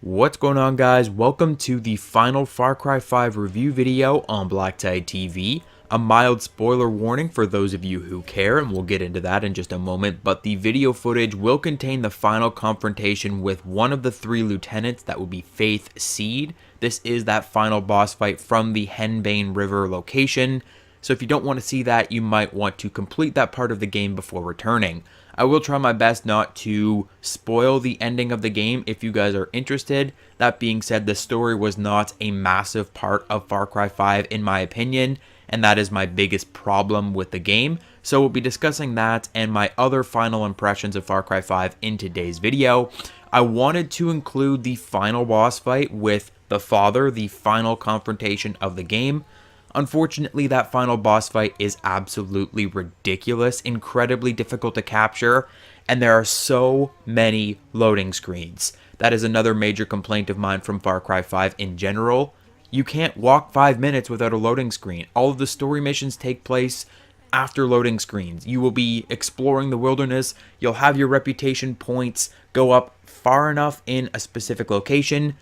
What's going on, guys? Welcome to the final Far Cry 5 review video on BlackTideTV. A mild spoiler warning for those of you who care, and we'll get into that in just a moment, but the video footage will contain the final confrontation with one of the three lieutenants. That will be Faith Seed. This is that final boss fight from the Henbane River location, so if you don't want to see that, you might want to complete that part of the game before returning. I will try my best not to spoil the ending of the game if you guys are interested. That being said, the story was not a massive part of Far Cry 5 in my opinion, and that is my biggest problem with the game. So we'll be discussing that and my other final impressions of Far Cry 5 in today's video. I wanted to include the final boss fight with the father, the final confrontation of the game. Unfortunately, that final boss fight is absolutely ridiculous, incredibly difficult to capture, and there are so many loading screens. That is another major complaint of mine from Far Cry 5 in general. You can't walk 5 minutes without a loading screen. All of the story missions take place after loading screens. You will be exploring the wilderness, you'll have your reputation points go up far enough in a specific location,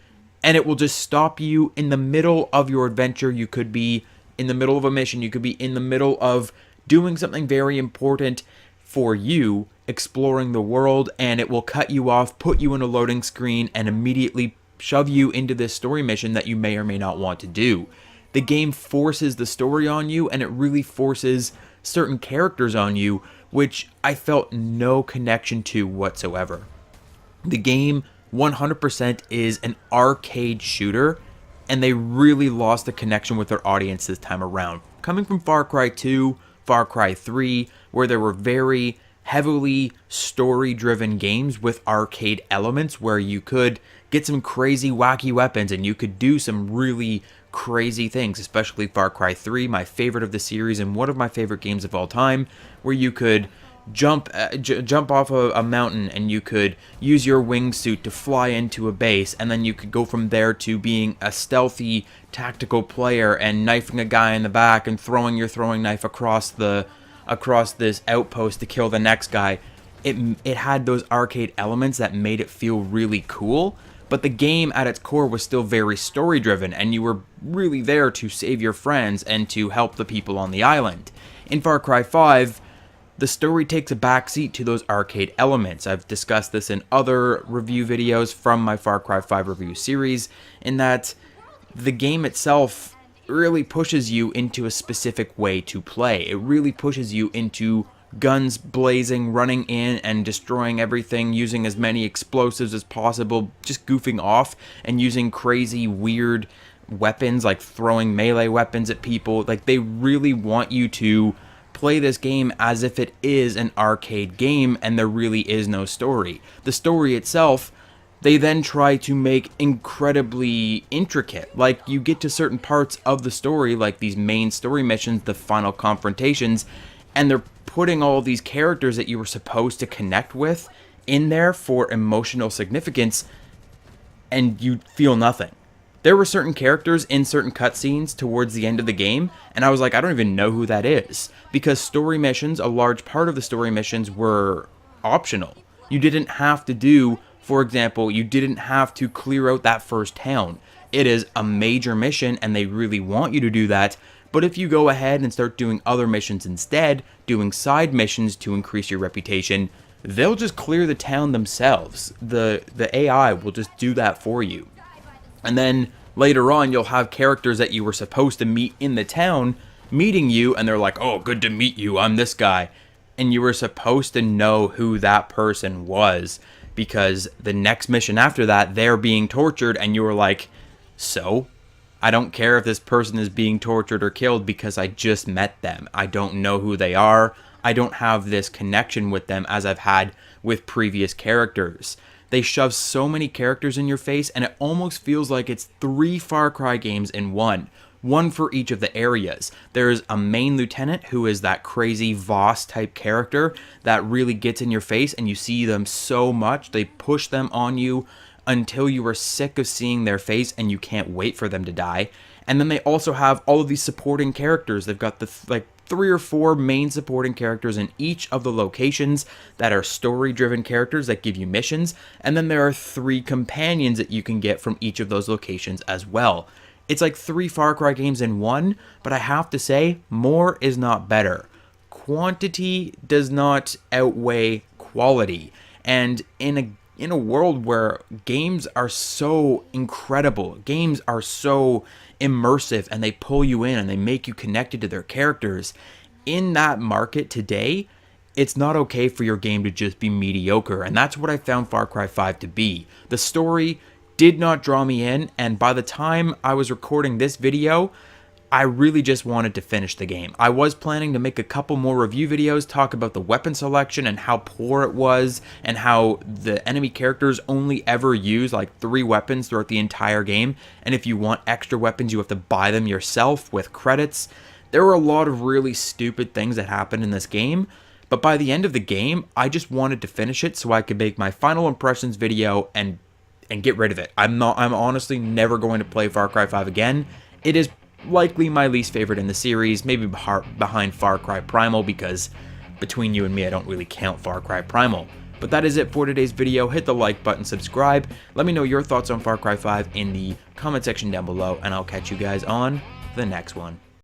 and it will just stop you in the middle of your adventure. You could be in the middle of a mission, you could be in the middle of doing something very important for you, exploring the world, and it will cut you off, put you in a loading screen, and immediately shove you into this story mission that you may or may not want to do. The game forces the story on you, and it really forces certain characters on you, which I felt no connection to whatsoever. The game 100% is an arcade shooter, and they really lost the connection with their audience this time around. Coming from Far Cry 2, Far Cry 3, where there were very heavily story-driven games with arcade elements where you could get some crazy, wacky weapons and you could do some really crazy things, especially Far Cry 3, my favorite of the series and one of my favorite games of all time, where you could jump off a mountain and you could use your wingsuit to fly into a base, and then you could go from there to being a stealthy tactical player and knifing a guy in the back and throwing your throwing knife across this outpost to kill the next guy. It had those arcade elements that made it feel really cool, but the game at its core was still very story driven, and you were really there to save your friends and to help the people on the island. In Far Cry 5, the story takes a backseat to those arcade elements. I've discussed this in other review videos from my Far Cry 5 review series, in that the game itself really pushes you into a specific way to play. It really pushes you into guns blazing, running in and destroying everything, using as many explosives as possible, just goofing off and using crazy, weird weapons, like throwing melee weapons at people. Like, they really want you to play this game as if it is an arcade game and there really is no story. The story itself, they then try to make incredibly intricate. Like, you get to certain parts of the story, like these main story missions, the final confrontations, and they're putting all these characters that you were supposed to connect with in there for emotional significance, and you feel nothing. There were certain characters in certain cutscenes towards the end of the game, and I was like, I don't even know who that is. Because story missions, a large part of the story missions were optional. You didn't have to do, for example, you didn't have to clear out that first town. It is a major mission, and they really want you to do that. But if you go ahead and start doing other missions instead, doing side missions to increase your reputation, they'll just clear the town themselves. The AI will just do that for you. And then later on, you'll have characters that you were supposed to meet in the town meeting you, and they're like, oh, good to meet you, I'm this guy. And you were supposed to know who that person was, because the next mission after that, they're being tortured, and you were like, so? I don't care if this person is being tortured or killed because I just met them. I don't know who they are. I don't have this connection with them as I've had with previous characters. They shove so many characters in your face, and it almost feels like it's 3 Far Cry games in one for each of the areas. There's a main lieutenant who is that crazy Voss type character that really gets in your face, and you see them so much. They push them on you until you are sick of seeing their face and you can't wait for them to die. And then they also have all of these supporting characters. They've got the 3 or 4 main supporting characters in each of the locations that are story-driven characters that give you missions, and then there are 3 companions that you can get from each of those locations as well. It's like 3 Far Cry games in one, but I have to say, more is not better. Quantity does not outweigh quality, and in a world where games are so incredible, games are so immersive, and they pull you in and they make you connected to their characters, in that market today, it's not okay for your game to just be mediocre, and that's what I found Far Cry 5 to be. The story did not draw me in, and by the time I was recording this video, I really just wanted to finish the game. I was planning to make a couple more review videos, talk about the weapon selection and how poor it was, and how the enemy characters only ever use like 3 weapons throughout the entire game, and if you want extra weapons you have to buy them yourself with credits. There were a lot of really stupid things that happened in this game, but by the end of the game, I just wanted to finish it so I could make my final impressions video and get rid of it. I'm honestly never going to play Far Cry 5 again. It is likely my least favorite in the series, maybe behind Far Cry Primal, because between you and me, I don't really count Far Cry Primal. But that is it for today's video. Hit the like button, subscribe. Let me know your thoughts on Far Cry 5 in the comment section down below, and I'll catch you guys on the next one.